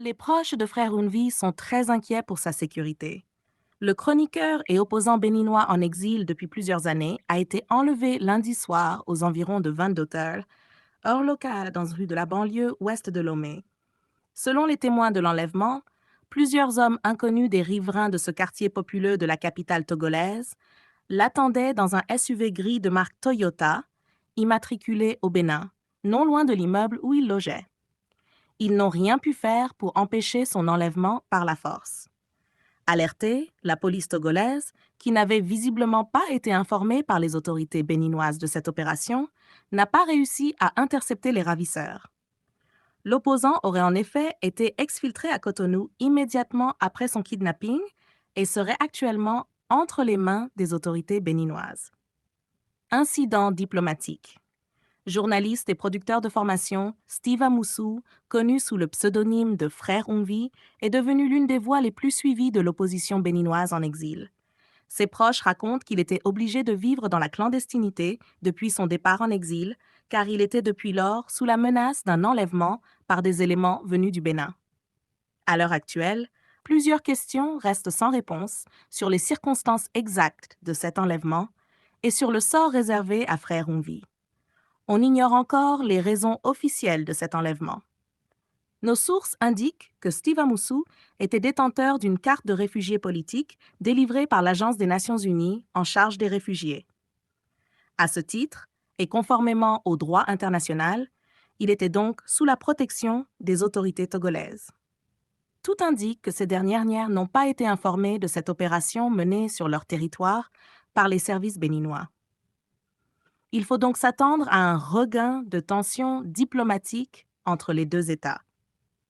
Les proches de frère Unvi sont très inquiets pour sa sécurité. Le chroniqueur et opposant béninois en exil depuis plusieurs années a été enlevé lundi soir aux environs de 22 heures, heure locale dans une rue de la banlieue ouest de Lomé. Selon les témoins de l'enlèvement, plusieurs hommes inconnus des riverains de ce quartier populeux de la capitale togolaise l'attendaient dans un SUV gris de marque Toyota, immatriculé au Bénin, non loin de l'immeuble où il logeait. Ils n'ont rien pu faire pour empêcher son enlèvement par la force. Alertée, la police togolaise, qui n'avait visiblement pas été informée par les autorités béninoises de cette opération, n'a pas réussi à intercepter les ravisseurs. L'opposant aurait en effet été exfiltré à Cotonou immédiatement après son kidnapping et serait actuellement entre les mains des autorités béninoises. Incident diplomatique. Journaliste et producteur de formation, Steve Amoussou, connu sous le pseudonyme de Frère Onvi, est devenu l'une des voix les plus suivies de l'opposition béninoise en exil. Ses proches racontent qu'il était obligé de vivre dans la clandestinité depuis son départ en exil, car il était depuis lors sous la menace d'un enlèvement par des éléments venus du Bénin. À l'heure actuelle, plusieurs questions restent sans réponse sur les circonstances exactes de cet enlèvement et sur le sort réservé à Frère Onvi. On ignore encore les raisons officielles de cet enlèvement. Nos sources indiquent que Steve Amoussou était détenteur d'une carte de réfugié politique délivrée par l'Agence des Nations Unies en charge des réfugiés. À ce titre, et conformément au droit international, il était donc sous la protection des autorités togolaises. Tout indique que ces dernières n'ont pas été informées de cette opération menée sur leur territoire par les services béninois. Il faut donc s'attendre à un regain de tensions diplomatiques entre les deux États.